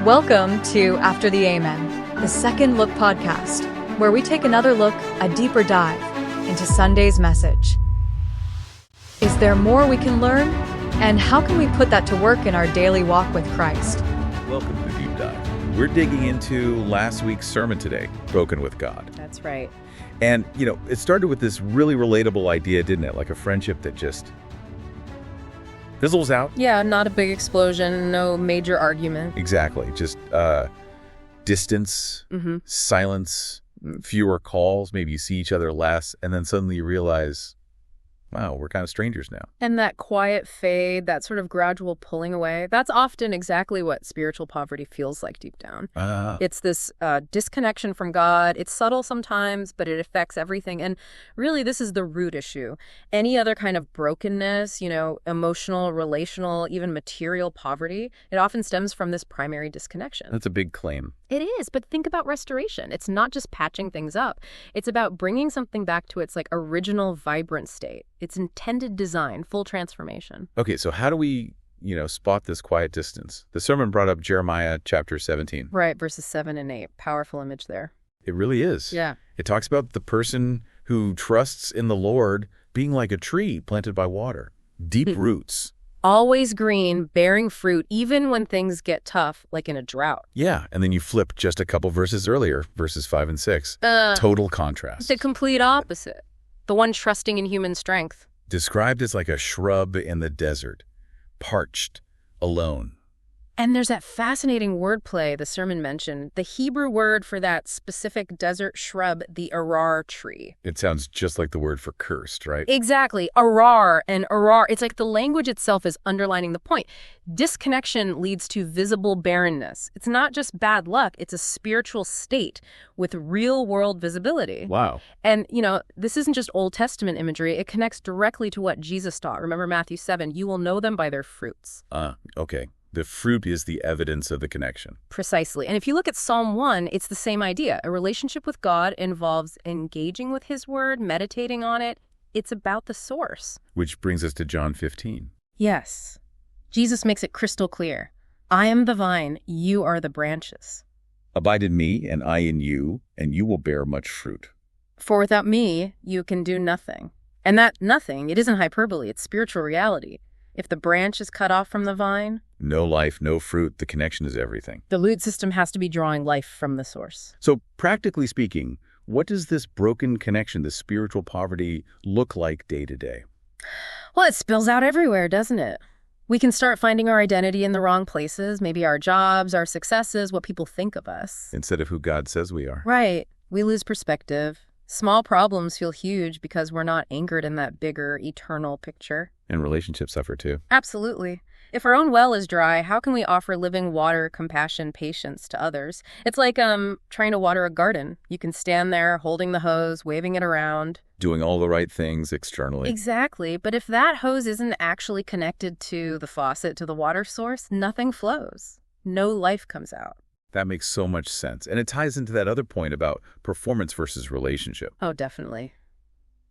Welcome to After the Amen, the Second Look podcast, where we take another look, a deeper dive, into Sunday's message. Is there more we can learn? And how can we put that to work in our daily walk with Christ? Welcome to the Deep Dive. We're digging into last week's sermon today, Broken with God. That's right. And, it started with this really relatable idea, didn't it? Like a friendship that just fizzles out. Yeah, not a big explosion, no major argument. Exactly. Just distance, silence, fewer calls, maybe you see each other less, and then suddenly you realize, wow, we're kind of strangers now. And that quiet fade, that sort of gradual pulling away, that's often exactly what spiritual poverty feels like deep down. It's this disconnection from God. It's subtle sometimes, but it affects everything. And really, this is the root issue. Any other kind of brokenness, emotional, relational, even material poverty, it often stems from this primary disconnection. That's a big claim. It is, but think about restoration. It's not just patching things up. It's about bringing something back to its original, vibrant state. Its intended design, full transformation. Okay, so how do we, spot this quiet distance? The sermon brought up Jeremiah chapter 17. Right, verses 7 and 8. Powerful image there. It really is. Yeah. It talks about the person who trusts in the Lord being like a tree planted by water. Deep roots. Always green, bearing fruit, even when things get tough, like in a drought. Yeah, and then you flip just a couple verses earlier, verses 5 and 6. Total contrast. The complete opposite. The one trusting in human strength. Described as like a shrub in the desert, parched, alone. And there's that fascinating wordplay the sermon mentioned, the Hebrew word for that specific desert shrub, the arar tree. It sounds just like the word for cursed, right? Exactly. Arar and arar. It's like the language itself is underlining the point. Disconnection leads to visible barrenness. It's not just bad luck. It's a spiritual state with real-world visibility. Wow. And, this isn't just Old Testament imagery. It connects directly to what Jesus taught. Remember Matthew 7, you will know them by their fruits. Okay. The fruit is the evidence of the connection. Precisely. And if you look at Psalm 1, it's the same idea. A relationship with God involves engaging with his word, meditating on it. It's about the source. Which brings us to John 15. Yes. Jesus makes it crystal clear. I am the vine, you are the branches. Abide in me, and I in you, and you will bear much fruit. For without me, you can do nothing. And that nothing, it isn't hyperbole, it's spiritual reality. If the branch is cut off from the vine, no life, no fruit, the connection is everything. The root system has to be drawing life from the source. So practically speaking, what does this broken connection, this spiritual poverty, look like day to day? Well, it spills out everywhere, doesn't it? We can start finding our identity in the wrong places, maybe our jobs, our successes, what people think of us. Instead of who God says we are. Right. We lose perspective. Small problems feel huge because we're not anchored in that bigger, eternal picture. And relationships suffer too. Absolutely. If our own well is dry, how can we offer living water, compassion, patience to others? It's like trying to water a garden. You can stand there holding the hose, waving it around. Doing all the right things externally. Exactly. But if that hose isn't actually connected to the faucet, to the water source, nothing flows. No life comes out. That makes so much sense. And it ties into that other point about performance versus relationship. Oh, definitely.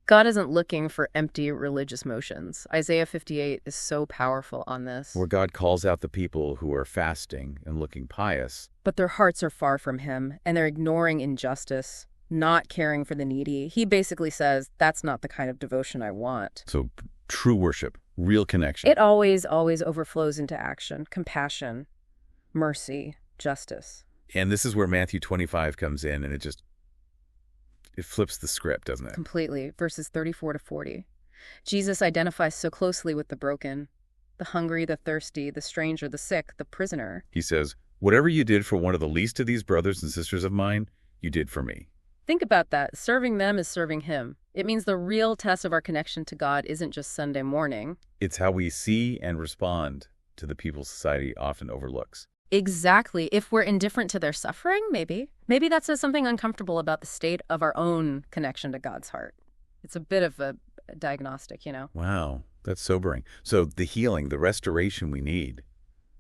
God isn't looking for empty religious motions. Isaiah 58 is so powerful on this. Where God calls out the people who are fasting and looking pious. But their hearts are far from him, and they're ignoring injustice, not caring for the needy. He basically says, that's not the kind of devotion I want. So true worship, real connection. It always overflows into action, compassion, mercy, justice. And this is where Matthew 25 comes in, and it flips the script, doesn't it? Completely. Verses 34 to 40. Jesus identifies so closely with the broken, the hungry, the thirsty, the stranger, the sick, the prisoner. He says, whatever you did for one of the least of these brothers and sisters of mine, you did for me. Think about that. Serving them is serving him. It means the real test of our connection to God isn't just Sunday morning. It's how we see and respond to the people society often overlooks. Exactly. If we're indifferent to their suffering, maybe that says something uncomfortable about the state of our own connection to God's heart. It's a bit of a diagnostic, Wow, that's sobering. So the healing, the restoration we need,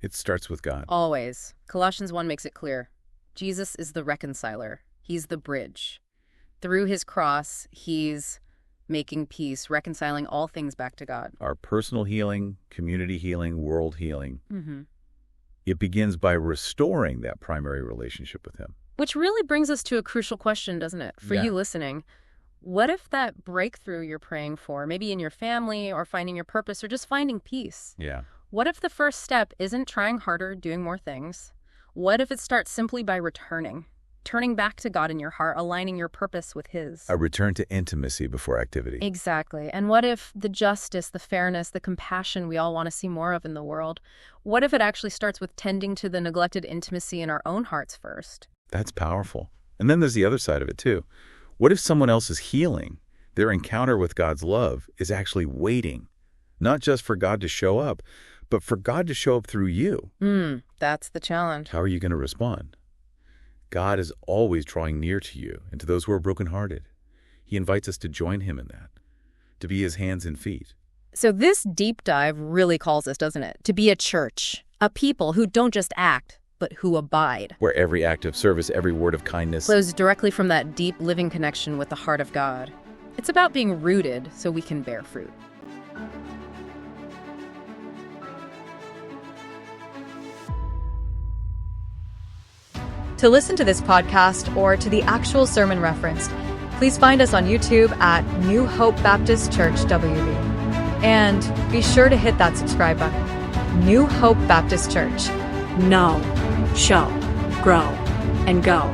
it starts with God. Always. Colossians 1 makes it clear. Jesus is the reconciler. He's the bridge. Through his cross, he's making peace, reconciling all things back to God. Our personal healing, community healing, world healing. It begins by restoring that primary relationship with him. Which really brings us to a crucial question, doesn't it? For Yeah. you listening, what if that breakthrough you're praying for, maybe in your family or finding your purpose or just finding peace? Yeah. What if the first step isn't trying harder, doing more things? What if it starts simply by returning? Turning back to God in your heart, aligning your purpose with His. A return to intimacy before activity. Exactly. And what if the justice, the fairness, the compassion we all want to see more of in the world, what if it actually starts with tending to the neglected intimacy in our own hearts first? That's powerful. And then there's the other side of it, too. What if someone else's healing, their encounter with God's love, is actually waiting, not just for God to show up, but for God to show up through you? That's the challenge. How are you going to respond? God is always drawing near to you and to those who are brokenhearted. He invites us to join him in that, to be his hands and feet. So this deep dive really calls us, doesn't it, to be a church, a people who don't just act, but who abide. Where every act of service, every word of kindness Flows directly from that deep living connection with the heart of God. It's about being rooted so we can bear fruit. To listen to this podcast or to the actual sermon referenced, please find us on YouTube at New Hope Baptist Church WB. And be sure to hit that subscribe button. New Hope Baptist Church. Know, show, grow, and go.